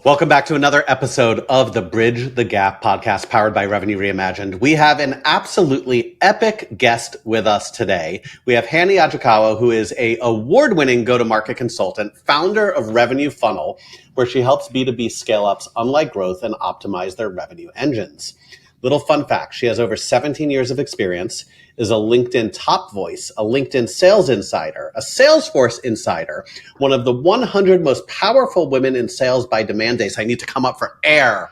Welcome back to another episode of the Bridge the Gap podcast powered by Revenue Reimagined. We have an absolutely epic guest with us today. We have Hanny Ajikawo, who is an award-winning go-to-market consultant, founder of Revenue Funnel, where she helps B2B scale-ups unlike growth and optimize their revenue engines. Little fun fact, she has over 17 years of experience, is a LinkedIn top voice, a LinkedIn sales insider, a Salesforce insider, one of the 100 most powerful women in sales by Demand Days. I need to come up for air.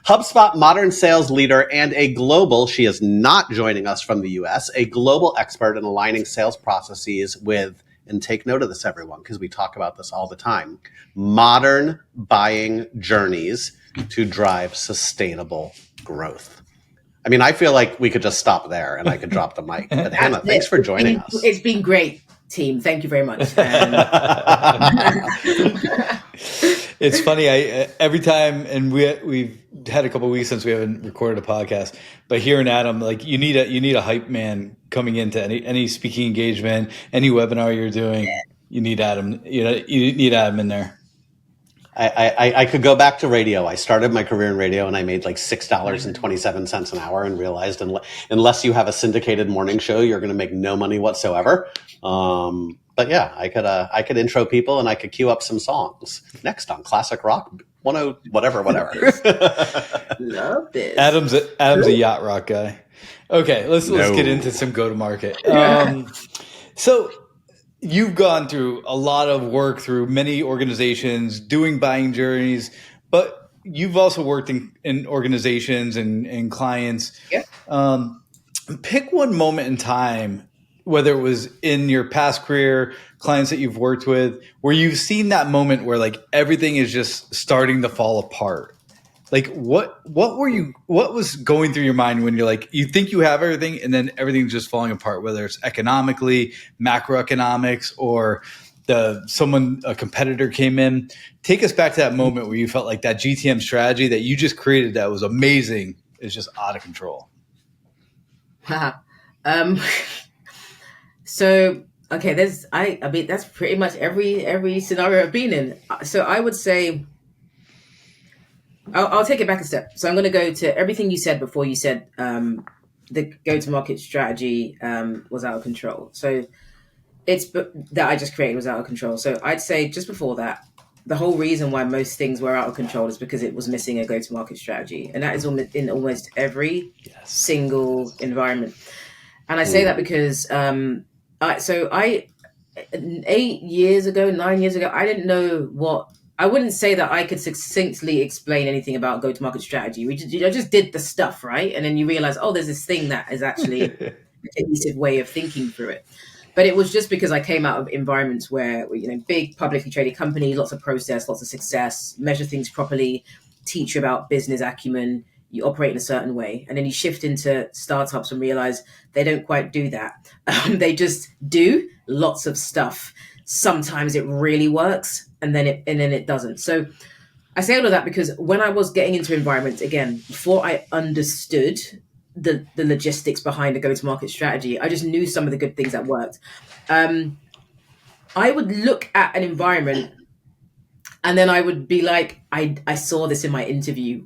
HubSpot modern sales leader and a global, she is not joining us from the US, a global expert in aligning sales processes with, and take note of this everyone, because we talk about this all the time, modern buying journeys to drive sustainable growth. I mean, I feel like we could just stop there and I could drop the mic. But Hannah, thanks for joining us. It's been great, team. Thank you very much. It's funny. Every time, and we've had a couple of weeks since we haven't recorded a podcast, but hearing Adam, like you need a hype man coming into any speaking engagement, any webinar you're doing. You need Adam. You need Adam in there. I could go back to radio. I started my career in radio and I made like $6.27 an hour and realized unless you have a syndicated morning show, you're going to make no money whatsoever. But yeah, I could intro people and I could queue up some songs next on Classic Rock 10 whatever. Love this. Adam's a yacht rock guy. Okay, let's get into some go-to-market. So you've gone through a lot of work through many organizations doing buying journeys, but you've also worked in organizations and clients. Yeah. Pick one moment in time, whether it was in your past career, clients that you've worked with, where you've seen that moment where like everything is just starting to fall apart. Like what was going through your mind when you're like, you think you have everything and then everything's just falling apart, whether it's economically, macroeconomics, or a competitor came in. Take us back to that moment where you felt like that GTM strategy that you just created that was amazing is just out of control. So, okay, that's pretty much every scenario I've been in. So I would say, I'll take it back a step. So I'm going to go to everything you said before. You said the go-to-market strategy was out of control. So that I just created was out of control. So I'd say just before that, the whole reason why most things were out of control is because it was missing a go-to-market strategy. And that is in almost every single environment. And I say that because 9 years ago, I didn't know I wouldn't say that I could succinctly explain anything about go-to-market strategy. I just did the stuff, right? And then you realize, there's this thing that is actually a cohesive way of thinking through it. But it was just because I came out of environments where, big publicly traded company, lots of process, lots of success, measure things properly, teach you about business acumen, you operate in a certain way. And then you shift into startups and realize they don't quite do that. They just do lots of stuff. Sometimes it really works and then it doesn't. So I say all of that because when I was getting into environments, again, before I understood the logistics behind a go-to-market strategy, I just knew some of the good things that worked. I would look at an environment and then I would be like, I saw this in my interview.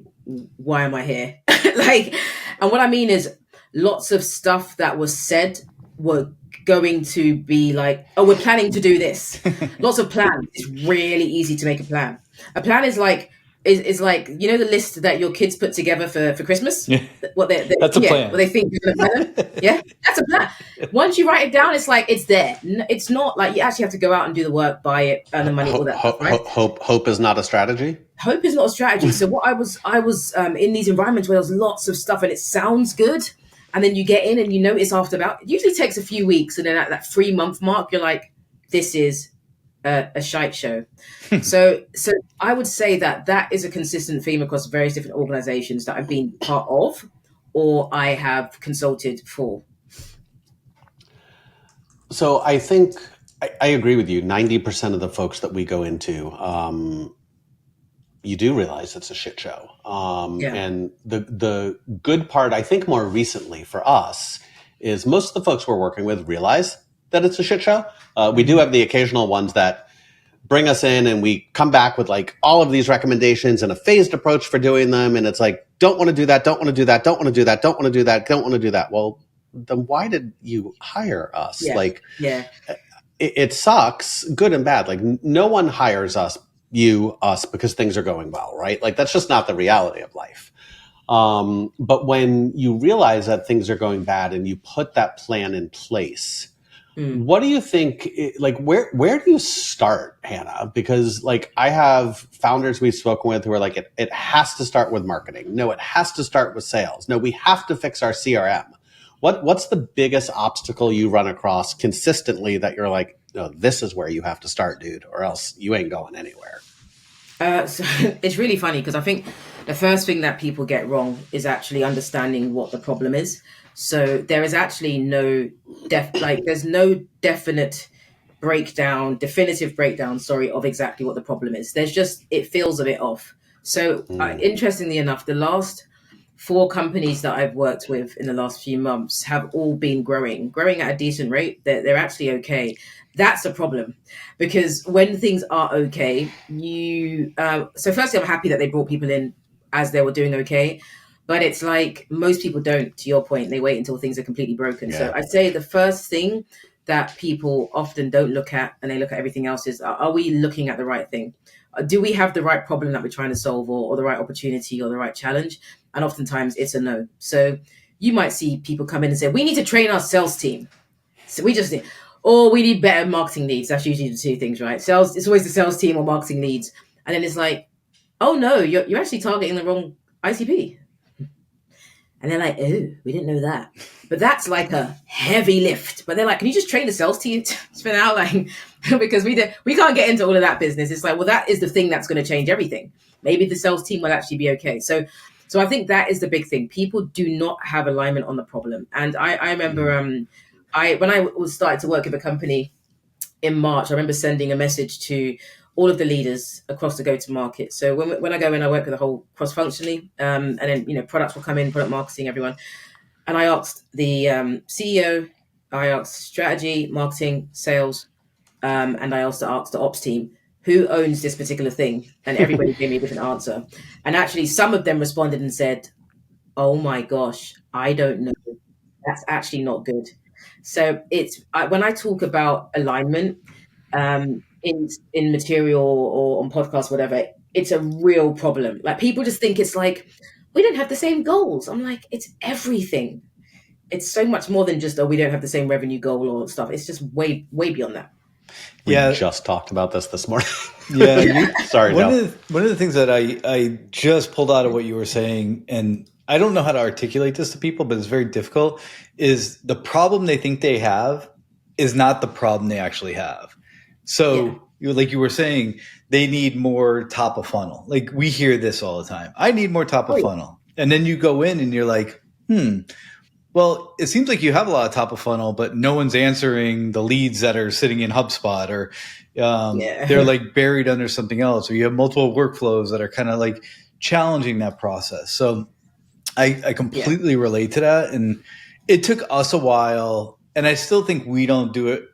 Why am I here? And what I mean is lots of stuff that was said were going to be like, we're planning to do this. Lots of plans. It's really easy to make a plan. A plan is like the list that your kids put together for Christmas. Yeah. That's a plan. What they think you're going to plan. Yeah, that's a plan. Once you write it down, it's like it's there. It's not like you actually have to go out and do the work, buy it, earn the money, all that stuff, right? Hope is not a strategy. Hope is not a strategy. So what I was in these environments where there's lots of stuff and it sounds good. And then you get in and you notice after it usually takes a few weeks. And then at that 3-month mark, you're like, this is a shite show. So I would say that is a consistent theme across various different organizations that I've been part of or I have consulted for. So I think I agree with you. 90% of the folks that we go into, you do realize it's a shit show. And the good part, I think more recently for us, is most of the folks we're working with realize that it's a shit show. We do have the occasional ones that bring us in and we come back with like all of these recommendations and a phased approach for doing them. And it's like, don't want to do that, don't want to do that, don't want to do that, don't want to do that, don't want to do that. Well, then why did you hire us? Yeah. Like, Yeah. it sucks, good and bad. Like, no one hires us, because things are going well, right? Like, that's just not the reality of life. But when you realize that things are going bad and you put that plan in place, what do you think, like, where do you start, Hannah? Because like I have founders we've spoken with who are like, it has to start with marketing. No, it has to start with sales. No, we have to fix our CRM. What's the biggest obstacle you run across consistently that you're like, no, this is where you have to start, dude, or else you ain't going anywhere? So it's really funny because I think the first thing that people get wrong is actually understanding what the problem is. So there is actually there's no definitive breakdown, sorry, of exactly what the problem is. There's just, it feels a bit off. So interestingly enough, the last 4 companies that I've worked with in the last few months have all been growing at a decent rate. They're actually okay. That's a problem because when things are okay, so firstly, I'm happy that they brought people in as they were doing okay. But it's like most people don't, to your point, they wait until things are completely broken. Yeah. So I'd say the first thing that people often don't look at, and they look at everything else, is are we looking at the right thing? Do we have the right problem that we're trying to solve, or the right opportunity or the right challenge? And oftentimes it's a no. So you might see people come in and say, we need to train our sales team. So we need better marketing leads. That's usually the 2 things, right? Sales, it's always the sales team or marketing leads. And then it's like, oh no, you're actually targeting the wrong ICP. And they're like, oh, we didn't know that. But that's like a heavy lift. But they're like, can you just train the sales team for now? Like, because we can't get into all of that business. It's like, well, that is the thing that's going to change everything. Maybe the sales team will actually be okay. So I think that is the big thing. People do not have alignment on the problem. And I remember when I was starting to work with a company in March, I remember sending a message to all of the leaders across the go-to-market. So when I go in, I work with the whole cross-functionally, and then products will come in, product marketing, everyone. And I asked the CEO, I asked strategy, marketing, sales, and I also asked the ops team, who owns this particular thing? And everybody gave me a different answer. And actually, some of them responded and said, "Oh my gosh, I don't know. That's actually not good." So when I talk about alignment, in material or on podcasts, whatever, it's a real problem. Like people just think it's like, we don't have the same goals. I'm like, it's everything. It's so much more than just, we don't have the same revenue goal or stuff. It's just way, way beyond that. We just talked about this morning. Yeah. Sorry. One of the things that I just pulled out of what you were saying, and I don't know how to articulate this to people, but it's very difficult, is the problem they think they have is not the problem they actually have. So like you were saying, they need more top of funnel. Like we hear this all the time. I need more top of funnel. And then you go in and you're like, well, it seems like you have a lot of top of funnel, but no one's answering the leads that are sitting in HubSpot, or they're like buried under something else, or you have multiple workflows that are kind of like challenging that process. So I completely relate to that. And it took us a while, and I still think we don't do it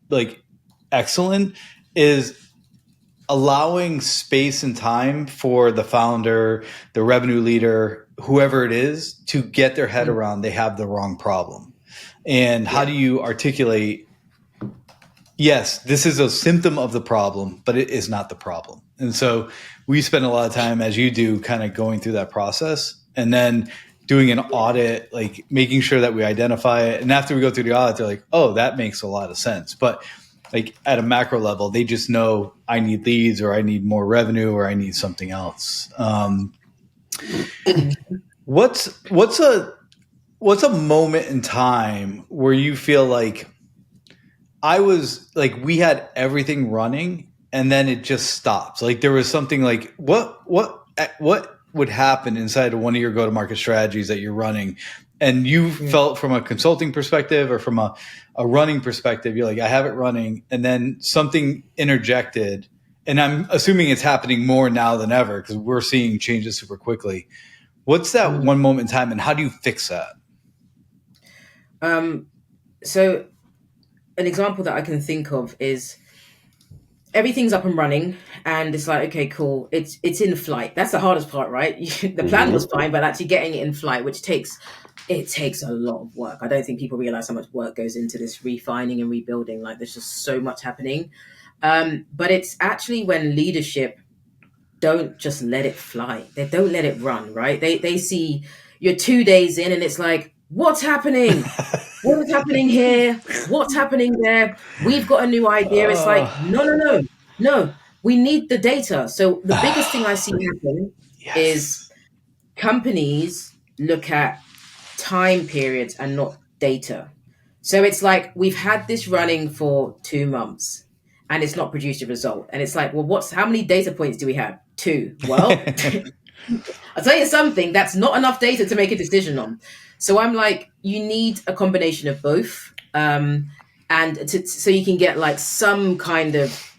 like excellent, is allowing space and time for the founder, the revenue leader, whoever it is, to get their head around they have the wrong problem. And how do you articulate, yes, this is a symptom of the problem, but it is not the problem. And so we spend a lot of time, as you do, kind of going through that process and then doing an audit, like making sure that we identify it. And after we go through the audit, they're like, oh, that makes a lot of sense. But like at a macro level, they just know I need leads, or I need more revenue, or I need something else. What's a moment in time where you feel like we had everything running and then it just stops? Like there was something like what would happen inside of one of your go-to-market strategies that you're running, and you felt from a consulting perspective or from a running perspective, you're like, I have it running, and then something interjected. And I'm assuming it's happening more now than ever because we're seeing changes super quickly. What's that one moment in time, and how do you fix that? So an example that I can think of is everything's up and running, and it's like, okay, cool, it's in flight. That's the hardest part, right? The plan was fine, but actually getting it in flight, which takes a lot of work. I don't think people realize how much work goes into this refining and rebuilding. Like, there's just so much happening. But it's actually when leadership don't just let it fly. They don't let it run, right? They see you're 2 days in and it's like, what's happening? What is happening here? What's happening there? We've got a new idea. It's like, no. We need the data. So the biggest thing I see happen is companies look at time periods and not data. So it's like, we've had this running for 2 months and it's not produced a result. And it's like, well, how many data points do we have? 2. Well, I'll tell you something, that's not enough data to make a decision on. So I'm like, you need a combination of both. So you can get like some kind of,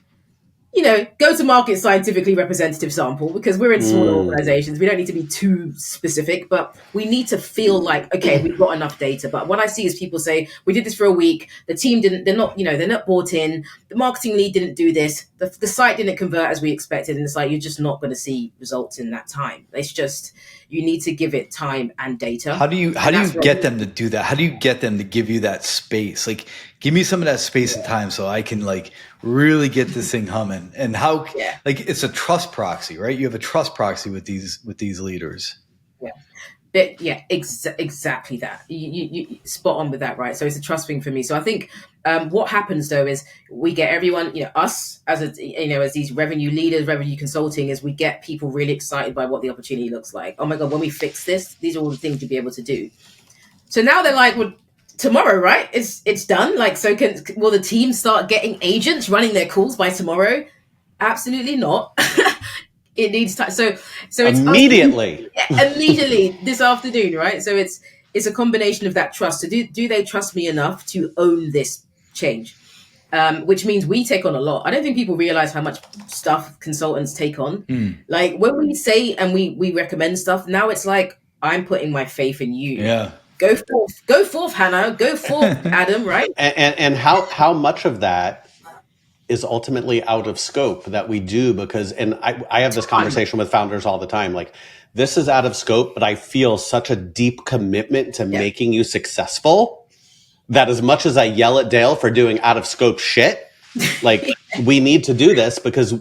go to market scientifically representative sample, because we're in smaller organizations. We don't need to be too specific, but we need to feel like, okay, we've got enough data. But what I see is people say, we did this for a week. The team they're not bought in. The marketing lead didn't do this. The site didn't convert as we expected. And it's like, you're just not going to see results in that time. It's just, you need to give it time and data. How do you get them to do that? How do you get them to give you that space? Like, give me some of that space and time so I can like really get this thing humming. And how, like, it's a trust proxy, right? You have a trust proxy with these leaders. Exactly that. You spot on with that, right? So it's a trust thing for me. So I think what happens though is we get everyone, us as these revenue leaders, revenue consulting, is we get people really excited by what the opportunity looks like. Oh my God, when we fix this, these are all the things you'll be able to do. So now they're like, well, tomorrow, right? It's done. Like, so will the team start getting agents running their calls by tomorrow? Absolutely not. It needs time. So it's immediately this afternoon, right? So it's a combination of that trust. So do they trust me enough to own this change? Which means we take on a lot. I don't think people realize how much stuff consultants take on. Like, when we say and we recommend stuff, now it's like, I'm putting my faith in you. Yeah. Go forth, Hannah. Go forth, Adam. Right? And how much of that is ultimately out of scope that we do, because, and I have this conversation with founders all the time, like, this is out of scope, but I feel such a deep commitment to making you successful that as much as I yell at Dale for doing out of scope shit, like, we need to do this because,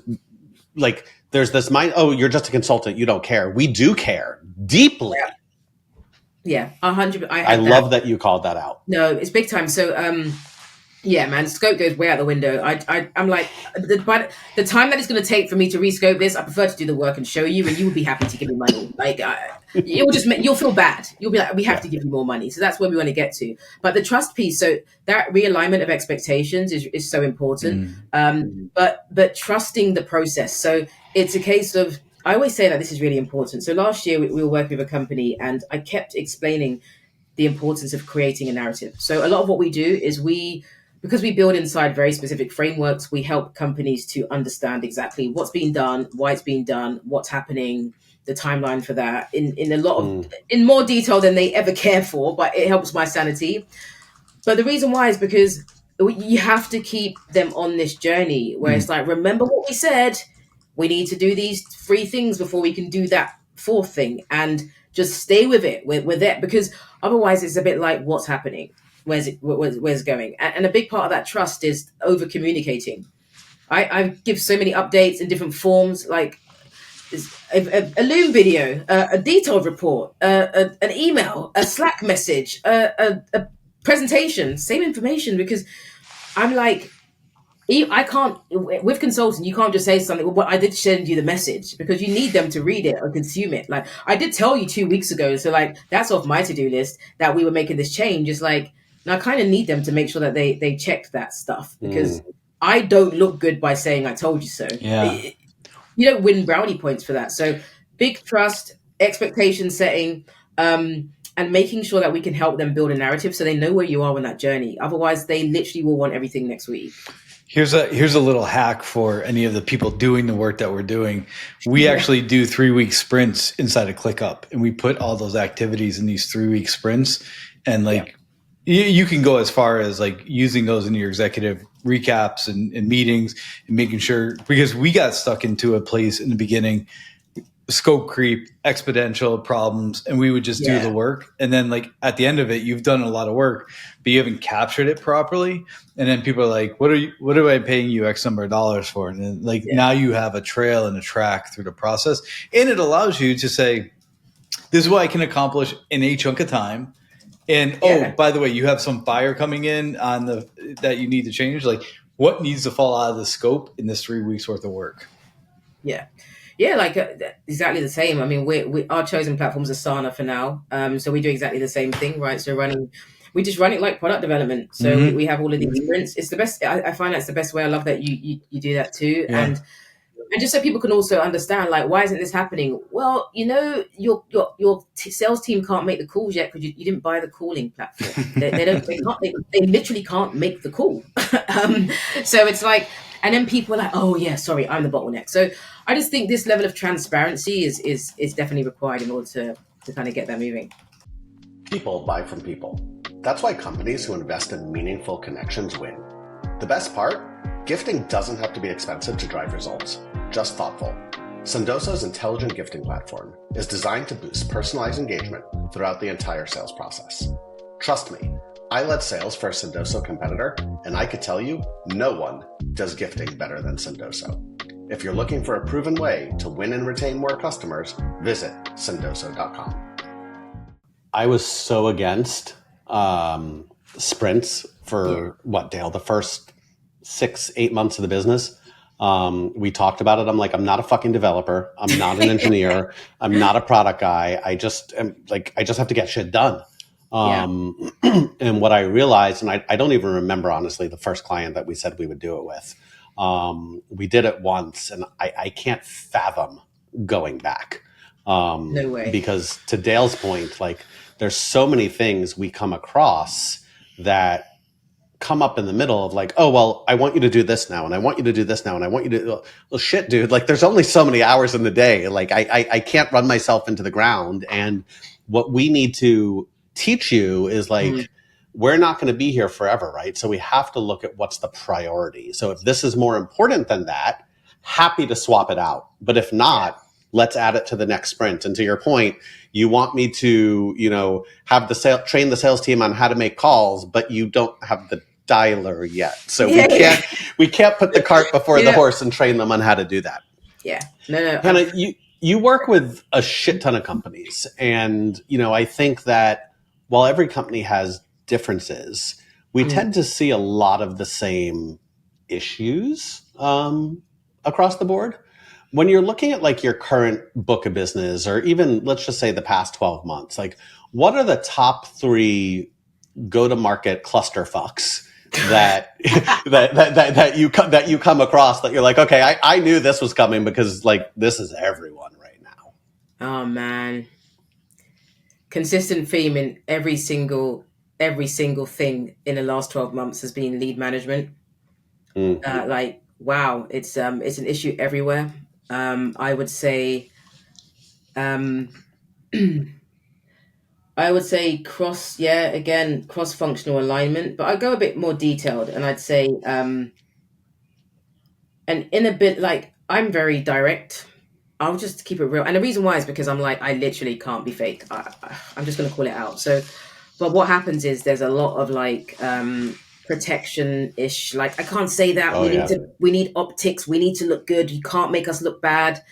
like, there's this mind, oh, you're just a consultant, you don't care. We do care deeply. Yeah, 100%. I love that you called that out. No, it's big time. So, yeah, man, scope goes way out the window. I'm like, the time that it's going to take for me to rescope this, I prefer to do the work and show you, and you will be happy to give me money. Like, it will just you'll feel bad. You'll be like, we have to give you more money. So that's where we want to get to. But the trust piece, so that realignment of expectations is so important. But trusting the process. So it's a case of, I always say that this is really important. So last year we were working with a company, and I kept explaining the importance of creating a narrative. So a lot of what we do is because we build inside very specific frameworks, we help companies to understand exactly what's being done, why it's being done, what's happening, the timeline for that in more detail than they ever care for, but it helps my sanity. But the reason why is because you have to keep them on this journey where it's like, remember what we said, we need to do these 3 things before we can do that 4th thing, and just stay with it, with it, because otherwise it's a bit like, what's happening? Where's it going? And a big part of that trust is over communicating. I give so many updates in different forms, like a Loom video, a detailed report, an email, a Slack message, a presentation, same information, because I'm like, I can't, with consulting, you can't just say something, well, I did send you the message, because you need them to read it or consume it. Like, I did tell you 2 weeks ago, so like, that's off my to-do list that we were making this change. It's like, and I kind of need them to make sure that they check that stuff, because I don't look good by saying I told you so. Yeah. You don't win brownie points for that. So big trust, expectation setting, and making sure that we can help them build a narrative so they know where you are on that journey. Otherwise, they literally will want everything next week. Here's a little hack for any of the people doing the work that we're doing. We actually do 3-week sprints inside of ClickUp, and we put all those activities in these 3-week sprints. And like, you can go as far as like using those in your executive recaps and meetings and making sure, because we got stuck into a place in the beginning, scope creep, exponential problems, and we would just do the work. And then like at the end of it, you've done a lot of work, but you haven't captured it properly. And then people are like, what am I paying you X number of dollars for? And then, like now you have a trail and a track through the process. And it allows you to say, this is what I can accomplish in a chunk of time. And oh, by the way, you have some fire coming in on that you need to change. Like what needs to fall out of the scope in this 3 weeks worth of work? Yeah, like exactly the same. I mean, we our chosen platform is Asana for now. So we do exactly the same thing, right? So we just run it like product development. So we have all of these sprints. It's the best. I find that's the best way. I love that you do that too. Yeah. And just so people can also understand, like, why isn't this happening? Well, your sales team can't make the calls yet because you didn't buy the calling platform. They literally can't make the call. So it's like, and then people are like, oh yeah, sorry, I'm the bottleneck. So I just think this level of transparency is definitely required in order to kind of get that moving. People buy from people. That's why companies who invest in meaningful connections win. The best part? Gifting doesn't have to be expensive to drive results, just thoughtful. Sendoso's intelligent gifting platform is designed to boost personalized engagement throughout the entire sales process. Trust me, I led sales for a Sendoso competitor, and I could tell you, no one does gifting better than Sendoso. If you're looking for a proven way to win and retain more customers, visit sendoso.com. I was so against sprints for Dale, the first 6-8 months of the business. We talked about it. I'm like, I'm not a fucking developer. I'm not an engineer. I'm not a product guy. I just have to get shit done. And what I realized, and I don't even remember, honestly, the first client that we said we would do it with. We did it once, and I can't fathom going back. No way. Because to Dale's point, like, there's so many things we come across that come up in the middle of like, oh, well, I want you to do this now, and I want you to do this now, and I want you to, well, shit, dude, like there's only so many hours in the day. Like I can't run myself into the ground. And what we need to teach you is like, we're not going to be here forever, right? So we have to look at what's the priority. So if this is more important than that, happy to swap it out. But if not, let's add it to the next sprint. And to your point, you want me to, have train the sales team on how to make calls, but you don't have the dialer yet. So we can't put the cart before the horse and train them on how to do that. Yeah. No. Hannah, you work with a shit ton of companies. And, I think that while every company has differences, we tend to see a lot of the same issues across the board. When you're looking at like your current book of business, or even let's just say the past 12 months, like what are the top 3 go-to-market clusterfucks that that you come across that you're like, okay, I knew this was coming because like this is everyone right now? Oh man, consistent theme in every single thing in the last 12 months has been lead management. Like wow, it's an issue everywhere. I would say cross-functional alignment, but I go a bit more detailed and I'd say, and in a bit, like I'm very direct. I'll just keep it real. And the reason why is because I'm like, I literally can't be fake. I'm just going to call it out. So, but what happens is there's a lot of like, protection-ish. Like I can't say that. We need optics. We need to look good. You can't make us look bad.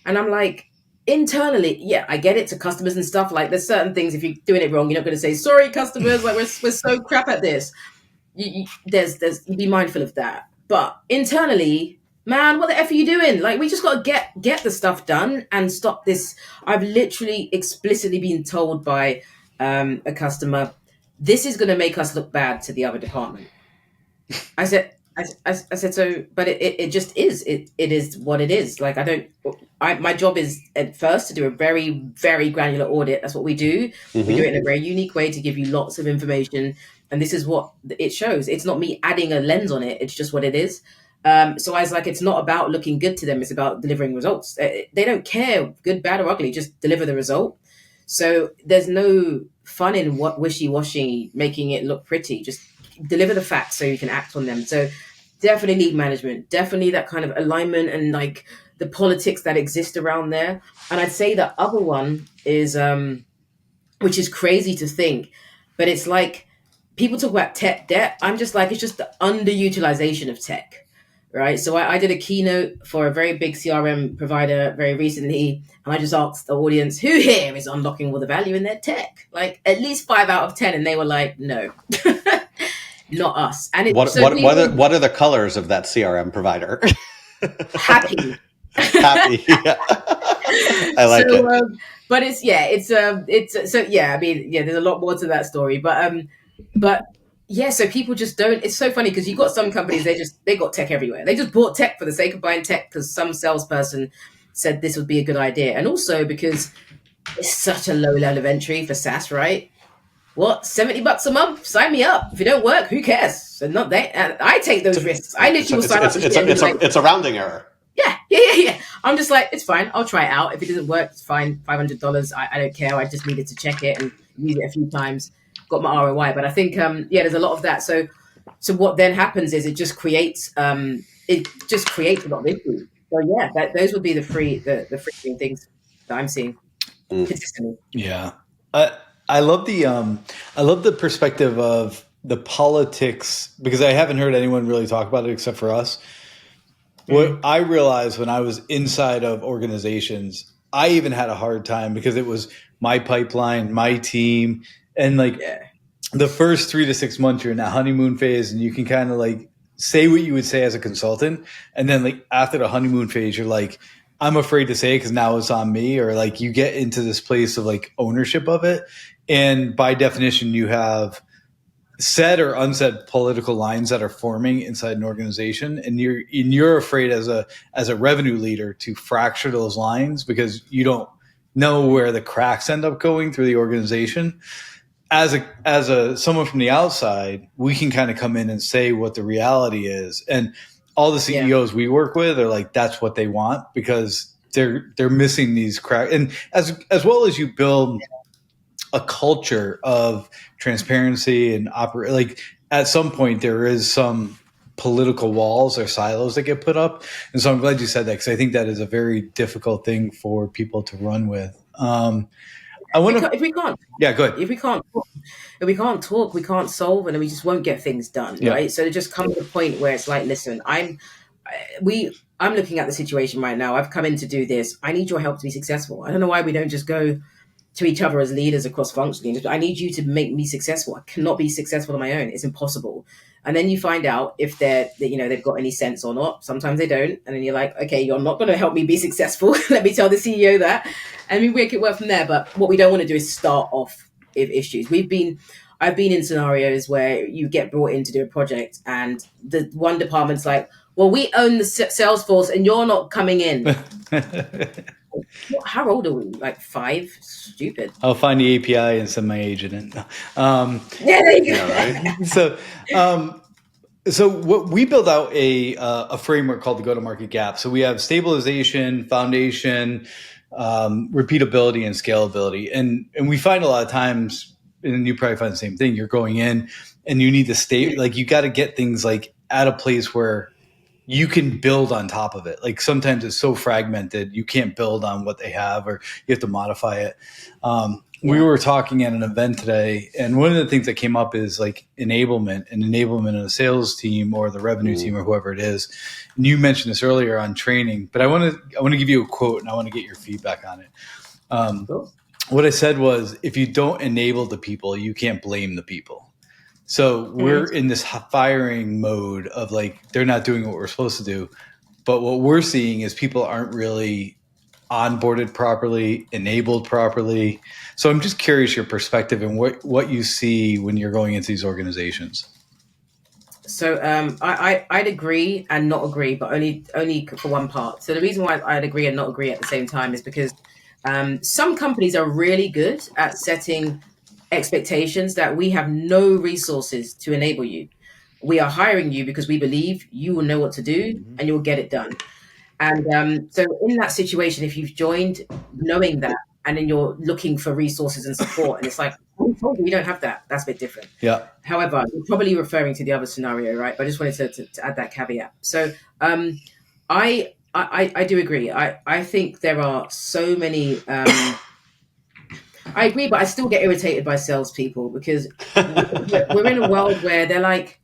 And I'm like, internally, I get it to customers and stuff. Like there's certain things, if you're doing it wrong, you're not going to say, sorry, customers, like we're so crap at this. You be mindful of that. But internally, man, what the F are you doing? Like we just got to get the stuff done and stop this. I've literally explicitly been told by a customer, this is going to make us look bad to the other department. I said, so, but it just is. It is what it is. Like my job is at first to do a very, very granular audit. That's what we do. We do it in a very unique way to give you lots of information. And this is what it shows. It's not me adding a lens on it. It's just what it is. So I was like, it's not about looking good to them. It's about delivering results. They don't care, good, bad, or ugly. Just deliver the result. So there's no fun in what wishy-washy, making it look pretty. Just deliver the facts so you can act on them. So definitely lead management, definitely that kind of alignment and like the politics that exist around there. And I'd say the other one is, which is crazy to think, but it's like people talk about tech debt. I'm just like, it's just the underutilization of tech, right? So I did a keynote for a very big CRM provider very recently, and I just asked the audience, who here is unlocking all the value in their tech? Like at least 5 out of 10, and they were like, no, not us. And it, so we were What are the colors of that CRM provider? happy. Happy. Yeah. I like So, it. but it's so yeah. I mean, yeah, there's a lot more to that story, but yeah. So people just don't. It's so funny because you've got some companies they got tech everywhere. They just bought tech for the sake of buying tech because some salesperson said this would be a good idea, and also because it's such a low level of entry for SaaS, right? What, $70 a month? Sign me up. If it don't work, who cares? So not they. And I take those risks. I literally will sign up. It's a rounding error. Yeah. I'm just like, it's fine. I'll try it out. If it doesn't work, it's fine. $500. I don't care. I just needed to check it and use it a few times. Got my ROI. But I think, there's a lot of that. So what then happens is it just creates a lot of issues. So yeah, those would be the free things that I'm seeing consistently. Yeah. I love the perspective of the politics, because I haven't heard anyone really talk about it except for us. What I realized when I was inside of organizations, I even had a hard time because it was my pipeline, my team, and like the first 3 to 6 months you're in that honeymoon phase, and you can kind of like say what you would say as a consultant, and then like after the honeymoon phase, you're like, I'm afraid to say it because now it's on me, or like you get into this place of like ownership of it, and by definition, you have said or unsaid political lines that are forming inside an organization, and you're afraid as a revenue leader to fracture those lines because you don't know where the cracks end up going through the organization. As a someone from the outside, we can kind of come in and say what the reality is, and all the CEOs we work with are like, that's what they want because they're missing these cracks, and as well as you build a culture of transparency and operate, like at some point there is some political walls or silos that get put up. And so I'm glad you said that, because I think that is a very difficult thing for people to run with. I want to, If we can't, yeah, go ahead. If we can't talk, we can't solve, and then we just won't get things done, right? So it just comes to a point where it's like, listen, I'm looking at the situation right now. I've come in to do this. I need your help to be successful. I don't know why we don't just go to each other as leaders across functionally. I need you to make me successful. I cannot be successful on my own. It's impossible. And then you find out if they've got any sense or not. Sometimes they don't. And then you're like, okay, you're not going to help me be successful. Let me tell the CEO that. And we make it work from there. But what we don't want to do is start off with issues. I've been in scenarios where you get brought in to do a project and the one department's like, well, we own the Salesforce and you're not coming in. How old are we? Like 5? Stupid. I'll find the API and send my agent in. There you go. Right? So what we build out a framework called the go-to-market gap. So we have stabilization, foundation, repeatability, and scalability. And we find a lot of times, and you probably find the same thing, you're going in and you need to stay, like you got to get things like at a place where you can build on top of it. Like sometimes it's so fragmented, you can't build on what they have, or you have to modify it. We were talking at an event today, and one of the things that came up is like enablement in a sales team or the revenue team or whoever it is. And you mentioned this earlier on training, but I want to give you a quote and I want to get your feedback on it. Cool. What I said was, if you don't enable the people, you can't blame the people. So we're in this firing mode of like, they're not doing what we're supposed to do. But what we're seeing is people aren't really onboarded properly, enabled properly. So I'm just curious your perspective and what you see when you're going into these organizations. So I'd agree and not agree, but only for one part. So the reason why I'd agree and not agree at the same time is because some companies are really good at setting expectations that we have no resources to enable you. We are hiring you because we believe you will know what to do and you'll get it done. And so in that situation, if you've joined knowing that, and then you're looking for resources and support, and it's like, we told you we don't have that. That's a bit different. Yeah. However, you're probably referring to the other scenario, right? But I just wanted to add that caveat. So I do agree. I think there are so many. I agree, but I still get irritated by salespeople because we're in a world where they're like,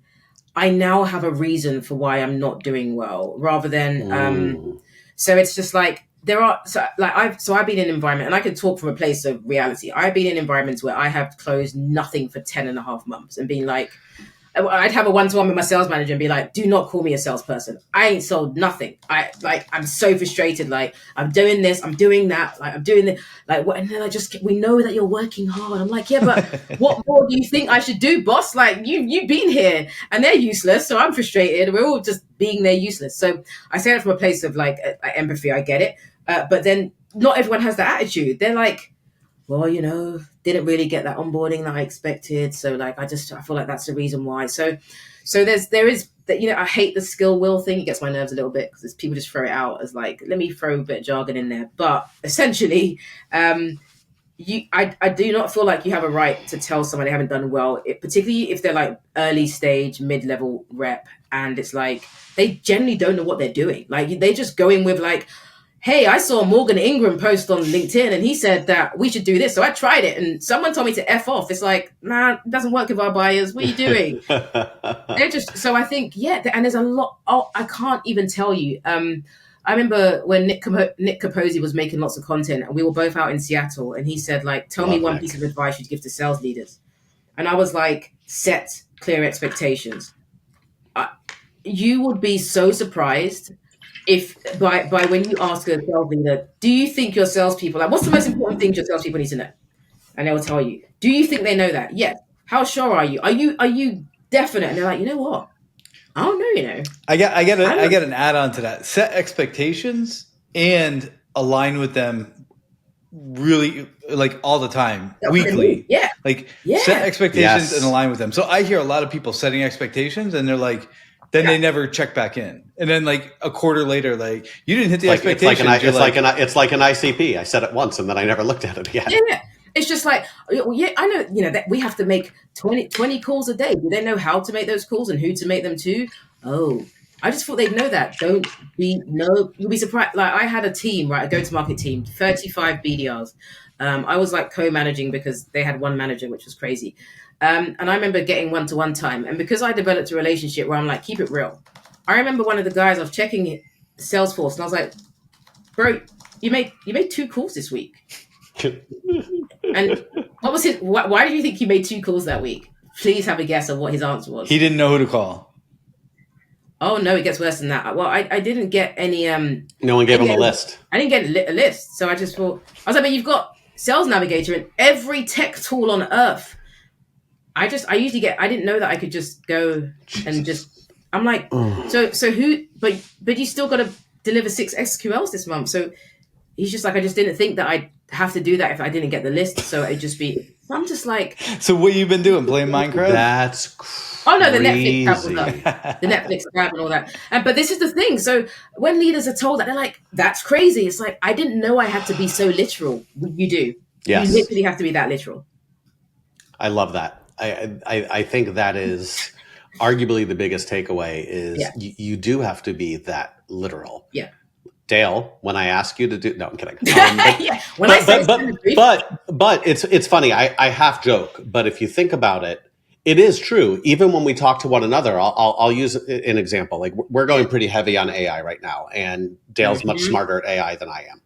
I now have a reason for why I'm not doing well, rather than. So it's just like I've been in an environment, and I can talk from a place of reality. I've been in environments where I have closed nothing for 10.5 months and been like, I'd have a one-to-one with my sales manager and be like, do not call me a salesperson. I ain't sold nothing. I'm so frustrated. Like, I'm doing this, I'm doing that, like I'm doing this, like what, and then we know that you're working hard. I'm like, yeah, but what more do you think I should do, boss? Like you've been here and they're useless. So I'm frustrated. We're all just being there useless. So I say that from a place of like empathy. I get it. But then not everyone has that attitude. They're like, well, didn't really get that onboarding that I expected. So like, I feel like that's the reason why. So there is that, I hate the skill will thing. It gets my nerves a little bit because people just throw it out as like, let me throw a bit of jargon in there. But essentially, I do not feel like you have a right to tell someone they haven't done well, particularly if they're like early stage, mid-level rep. And it's like, they generally don't know what they're doing. Like they just go in with like, hey, I saw Morgan Ingram post on LinkedIn and he said that we should do this. So I tried it and someone told me to F off. It's like, nah, it doesn't work with our buyers. What are you doing? So I think, yeah, and there's a lot. Oh, I can't even tell you. I remember when Nick Capozzi was making lots of content and we were both out in Seattle and he said like, tell me one piece of advice you'd give to sales leaders. And I was like, set clear expectations. You would be so surprised if by when you ask a sales leader, do you think your salespeople, like what's the most important thing your salespeople need to know? And they will tell you, do you think they know that? Yes. How sure are you? Are you definite? And they're like, you know what? I don't know, I get an add-on to that. Set expectations and align with them really like all the time, weekly. Yeah. Like set expectations and align with them. So I hear a lot of people setting expectations and they're like, then they never check back in. And then like a quarter later, like you didn't hit the expectation. It's like an ICP. I said it once and then I never looked at it again. Yeah. It's just like, yeah, I know, that we have to make 20 calls a day. Do they know how to make those calls and who to make them to? Oh, I just thought they'd know that. You'll be surprised. Like I had a team, right? A go-to-market team, 35 BDRs. I was like co-managing because they had one manager, which was crazy. And I remember getting one-to-one time. And because I developed a relationship where I'm like, keep it real. I remember one of the guys, I was checking Salesforce and I was like, bro, you made 2 calls this week. And what was his, why do you think he made 2 calls that week? Please have a guess of what his answer was. He didn't know who to call. Oh no, it gets worse than that. Well, I didn't get any, no one gave him a list. I didn't get a list. So I just thought, I was like, but you've got Sales Navigator in every tech tool on earth. I didn't know that I could just go and just, I'm like, so who, but you still got to deliver 6 SQLs this month. So he's just like, I just didn't think that I'd have to do that if I didn't get the list. So it'd just be, I'm just like. So what you been doing? Playing Minecraft? That's crazy. Oh no, the Netflix tab was up. The Netflix tab and all that. But this is the thing. So when leaders are told that, they're like, that's crazy. It's like, I didn't know I had to be so literal. You do. Yes. You literally have to be that literal. I love that. I think that is arguably the biggest takeaway is you do have to be that literal. Yeah. Dale, when I ask you to do, no, I'm kidding. But it's funny. I half joke, but if you think about it, it is true. Even when we talk to one another, I'll use an example. Like we're going pretty heavy on AI right now, and Dale's much smarter at AI than I am.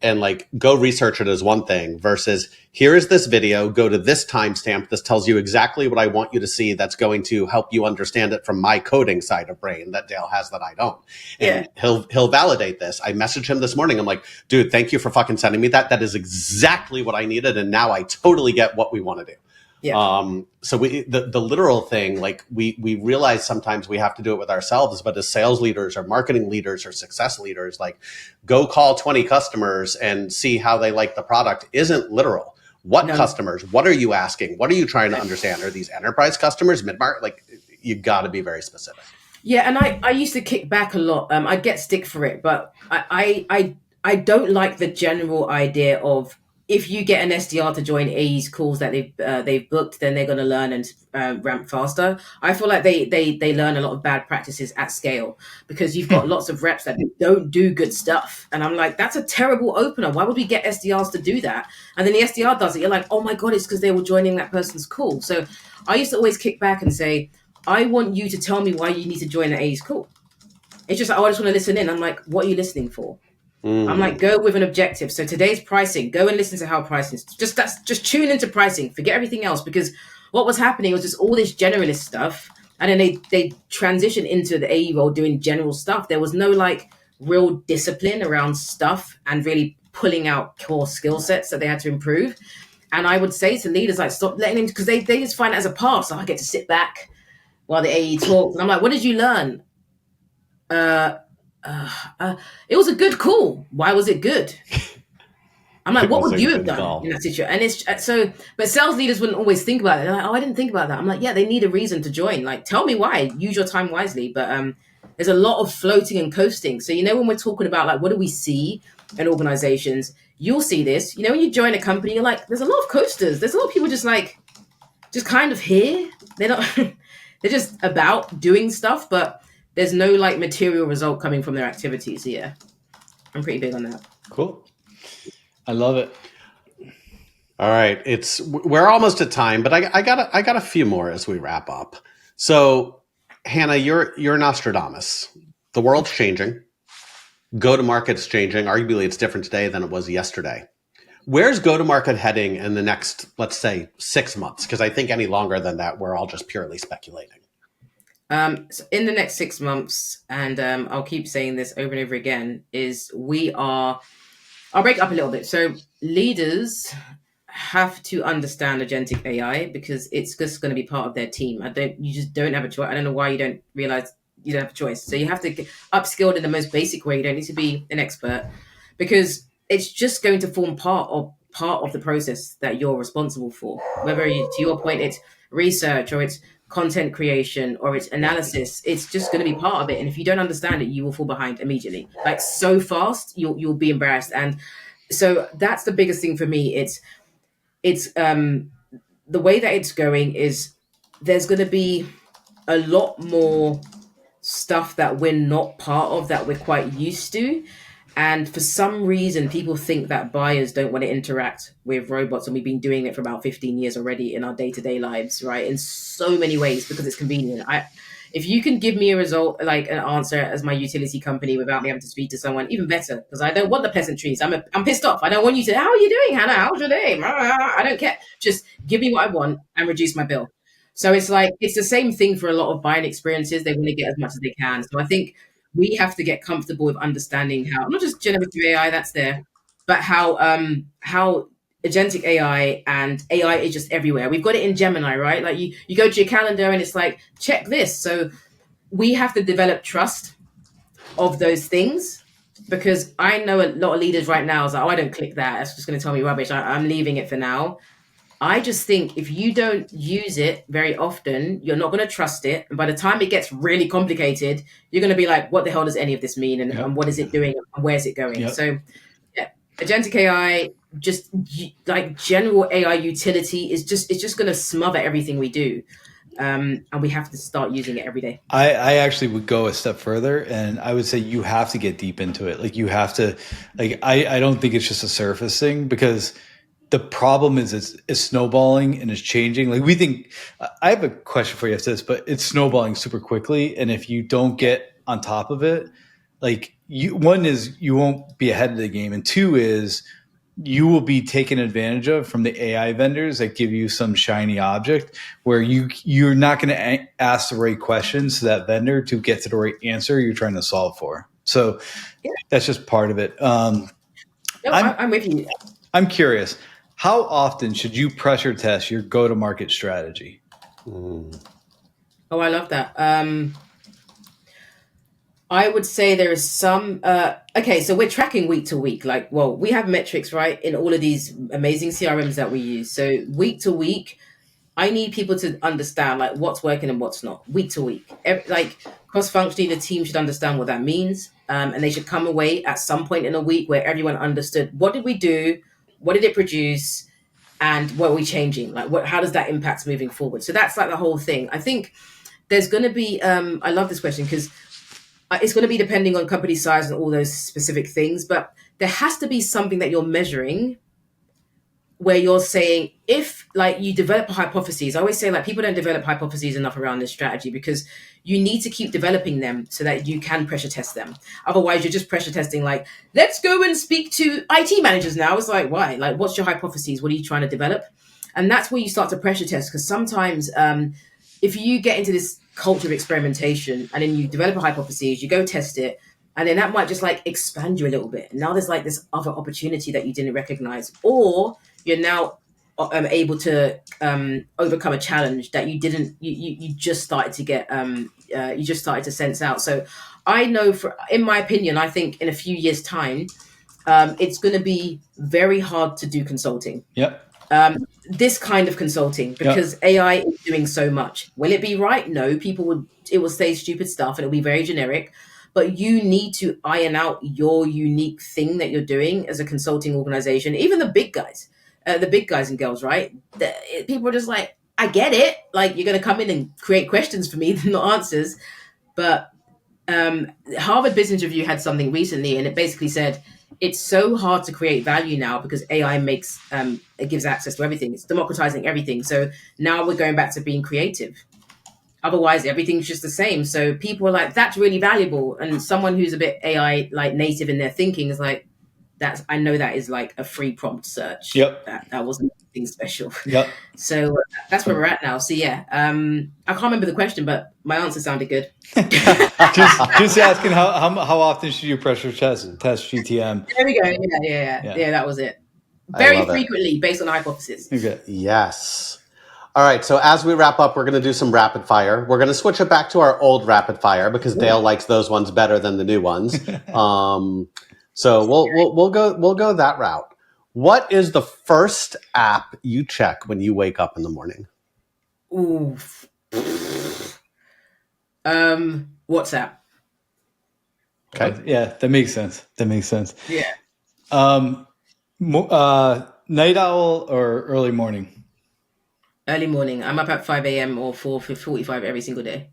And like go research it is one thing versus here is this video, go to this timestamp. This tells you exactly what I want you to see. That's going to help you understand it from my coding side of brain that Dale has that I don't. And he'll validate this. I messaged him this morning. I'm like, dude, thank you for fucking sending me that. That is exactly what I needed. And now I totally get what we want to do. Yeah. So the literal thing, like we realize sometimes we have to do it with ourselves, but as sales leaders or marketing leaders or success leaders, like go call 20 customers and see how they like the product isn't literal. What customers? What are you asking? What are you trying to understand? Are these enterprise customers, mid-market? Like you got to be very specific. Yeah. And I used to kick back a lot. I'd get stick for it, but I don't like the general idea of if you get an SDR to join AE's calls that they've booked, then they're going to learn and ramp faster. I feel like they learn a lot of bad practices at scale because you've got lots of reps that don't do good stuff, and I'm like, that's a terrible opener. Why would we get SDRs to do that? And then the SDR does it. You're like, oh my god, it's because they were joining that person's call. So I used to always kick back and say, I want you to tell me why you need to join the AE's call. It's just like, oh, I just want to listen in. I'm like, what are you listening for? I'm like, go with an objective. So today's pricing, go and listen to how pricing is. Just tune into pricing. Forget everything else, because what was happening was just all this generalist stuff. And then they transitioned into the AE role doing general stuff. There was no like real discipline around stuff and really pulling out core skill sets that they had to improve. And I would say to leaders, like, stop letting them, because they just find it as a pass. So I get to sit back while the AE talks. And I'm like, what did you learn? It was a good call. Why was it good? I'm like, what would you have done in that situation? And it's so, but sales leaders wouldn't always think about it. They're like, oh, I didn't think about that. I'm like, yeah, they need a reason to join. Like, tell me why. Use your time wisely. But there's a lot of floating and coasting. So, when we're talking about like, what do we see in organizations? You'll see this. When you join a company, you're like, there's a lot of coasters. There's a lot of people just kind of here. They're not, they're just about doing stuff, but there's no like material result coming from their activities. So, yeah, I'm pretty big on that. Cool. I love it. All right. We're almost at time, but I got a few more as we wrap up. So Hannah, you're Nostradamus. The world's changing. Go-to-market's changing. Arguably it's different today than it was yesterday. Where's go-to-market heading in the next, let's say, 6 months? Because I think any longer than that, we're all just purely speculating. So in the next 6 months, and I'll keep saying this over and over again, I'll break it up a little bit. So leaders have to understand agentic AI because it's just going to be part of their team. You just don't have a choice. I don't know why you don't realize you don't have a choice. So you have to get upskilled in the most basic way. You don't need to be an expert because it's just going to form part of the process that you're responsible for. Whether to your point, it's research or it's content creation or it's analysis, it's just going to be part of it. And if you don't understand it, you will fall behind immediately. Like so fast, you'll be embarrassed. And so that's the biggest thing for me. It's the way that it's going is there's going to be a lot more stuff that we're not part of that we're quite used to. And for some reason, people think that buyers don't want to interact with robots. And we've been doing it for about 15 years already in our day-to-day lives, right? In so many ways, because it's convenient. If you can give me a result, like an answer as my utility company without me having to speak to someone, even better, because I don't want the pleasantries. I'm pissed off. I don't want you to, how are you doing, Hannah? How's your day? I don't care. Just give me what I want and reduce my bill. So it's the same thing for a lot of buying experiences. They want to get as much as they can. So I think we have to get comfortable with understanding how, not just generative AI, that's there, but how agentic AI and AI is just everywhere. We've got it in Gemini, right? Like you go to your calendar and it's like, check this. So we have to develop trust of those things, because I know a lot of leaders right now is like, oh, I don't click that. It's just going to tell me rubbish. I'm leaving it for now. I just think if you don't use it very often, you're not going to trust it. And by the time it gets really complicated, you're going to be like, what the hell does any of this mean? And what is it doing? And where's it going? Yep. So yeah, agentic AI, just like general AI utility it's just going to smother everything we do. And we have to start using it every day. I actually would go a step further, and I would say you have to get deep into it. Like you have to, like, I don't think it's just a surface thing, because the problem is it's snowballing and it's changing. Like we think, I have a question for you after this, but it's snowballing super quickly. And if you don't get on top of it, like one is you won't be ahead of the game. And two is you will be taken advantage of from the AI vendors that give you some shiny object where you're not going to ask the right questions to that vendor to get to the right answer you're trying to solve for. So that's just part of it. No, I'm with you. I'm curious. How often should you pressure test your go-to-market strategy? Oh, I love that. I would say there is some, okay, so we're tracking week to week. Like, well, we have metrics, right, in all of these amazing CRMs that we use. So week to week, I need people to understand like what's working and what's not week to week. Like cross-functionally, the team should understand what that means. And they should come away at some point in a week where everyone understood, what did we do? what did it produce, and what are we changing? Like, how does that impact moving forward? So that's like the whole thing. I think there's going to be. I love this question because it's going to be depending on company size and all those specific things, but there has to be something that you're measuring where you're saying, if like you develop a hypothesis. I always say like people don't develop hypotheses enough around this strategy, because you need to keep developing them so that you can pressure test them. Otherwise you're just pressure testing, like, let's go and speak to IT managers now. It's like, why? Like, what's your hypotheses? What are you trying to develop? And that's where you start to pressure test, because sometimes if you get into this culture of experimentation and then you develop a hypothesis, you go test it, and then that might just like expand you a little bit. Now there's like this other opportunity that you didn't recognize, or you're now able to overcome a challenge that you didn't. You just started to get. You just started to sense out. So I know, in my opinion, I think in a few years' time, it's going to be very hard to do consulting. Yep. This kind of consulting, because AI is doing so much. Will it be right? No, it will say stupid stuff and it'll be very generic, but you need to iron out your unique thing that you're doing as a consulting organization. Even the big guys and girls, right? People are just like, I get it. Like, you're going to come in and create questions for me, not answers. But Harvard Business Review had something recently, and it basically said, it's so hard to create value now because AI it gives access to everything. It's democratizing everything. So now we're going back to being creative. Otherwise, everything's just the same. So people are like, that's really valuable. And someone who's a bit AI like native in their thinking is like, I know that is like a free prompt search. Yep. That wasn't anything special. Yep. So that's where we're at now. So yeah, I can't remember the question, but my answer sounded good. just asking how often should you pressure test GTM? There we go. Yeah, that was it. Very frequently, based on hypothesis. Okay. Yes. All right. So as we wrap up, we're going to do some rapid fire. We're going to switch it back to our old rapid fire because Dale likes those ones better than the new ones. So we'll go that route. What is the first app you check when you wake up in the morning? Ooh. WhatsApp. Okay. Yeah, that makes sense. Yeah. Night owl or early morning? Early morning. I'm up at 5 a.m. or 4:45 every single day.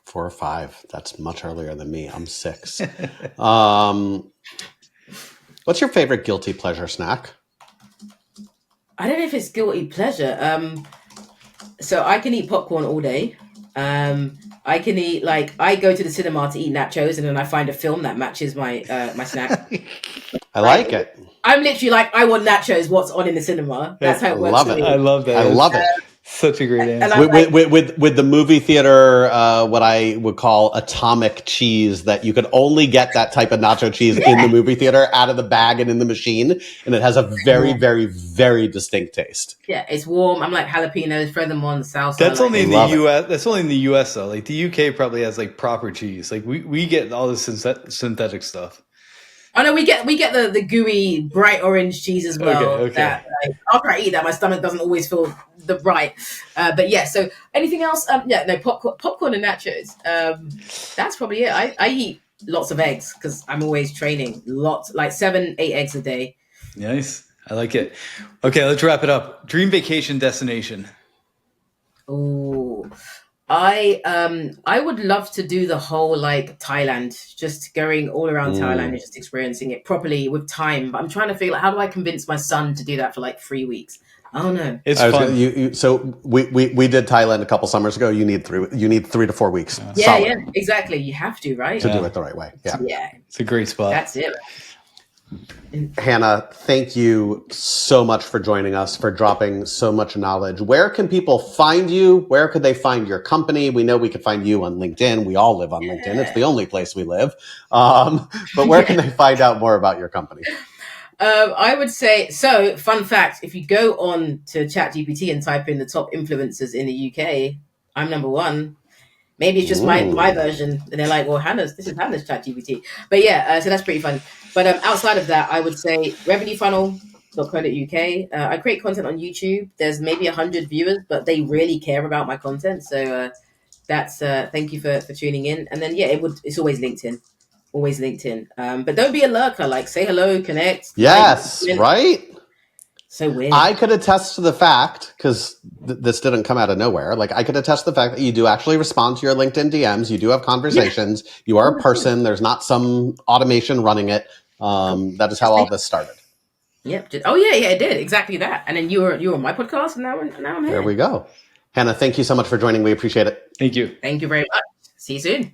4 or 5. That's much earlier than me. I'm 6. What's your favorite guilty pleasure snack? I don't know if it's guilty pleasure. So I can eat popcorn all day. I can eat, like, I go to the cinema to eat nachos, and then I find a film that matches my my snack. I like it. I'm literally like, I want nachos. What's on in the cinema? That's how it works. Love it. for me. I love that. I love it. Such a great answer. And With the movie theater, what I would call atomic cheese, that you could only get that type of nacho cheese in the movie theater, out of the bag and in the machine, and it has a very, very, very distinct taste. Yeah, it's warm. I'm like, jalapenos, throw them on the salsa. That's like, only in the U.S. That's only in the U.S. though. Like the UK probably has like proper cheese. Like we get all this synthetic stuff. Oh no, we get the gooey bright orange cheese as well. Okay. That, like, after I eat that, my stomach doesn't always feel the bright. But yeah, so anything else? Popcorn and nachos. That's probably it. I eat lots of eggs because I'm always training. Lots, like 7-8 eggs a day. Nice. I like it. Okay, let's wrap it up. Dream vacation destination. Ooh. I would love to do the whole, like, Thailand, just going all around Thailand and just experiencing it properly with time. But I'm trying to figure out, how do I convince my son to do that for like 3 weeks? I don't know. It's fun. So we did Thailand a couple summers ago. You need 3 to 4 weeks. Yeah, exactly. You have to, right? To do it the right way. Yeah. It's a great spot. That's it. Hannah, thank you so much for joining us, for dropping so much knowledge. Where can people find you? Where could they find your company? We know we could find you on LinkedIn. We all live on LinkedIn. It's the only place we live. But where can they find out more about your company? I would say, so fun fact, if you go on to ChatGPT and type in the top influencers in the UK, I'm number 1. Maybe it's just my version. And they're like, well, this is Hannah's ChatGPT. But yeah, so that's pretty fun. But outside of that, I would say revenuefunnel.co.uk. I create content on YouTube. There's maybe 100 viewers, but they really care about my content. So that's thank you for tuning in. And then, yeah, it's always LinkedIn. always LinkedIn. But don't be a lurker. Like, say hello, connect. Yes, like, right? So weird. I could attest to the fact, because this didn't come out of nowhere. Like, I could attest to the fact that you do actually respond to your LinkedIn DMs. You do have conversations. You are a person. There's not some automation running it. That is how all this started. Yep. Oh yeah, it did exactly that. And then you were on my podcast, and now I'm here. There we go. Hannah, thank you so much for joining. We appreciate it. Thank you. Thank you very much. See you soon.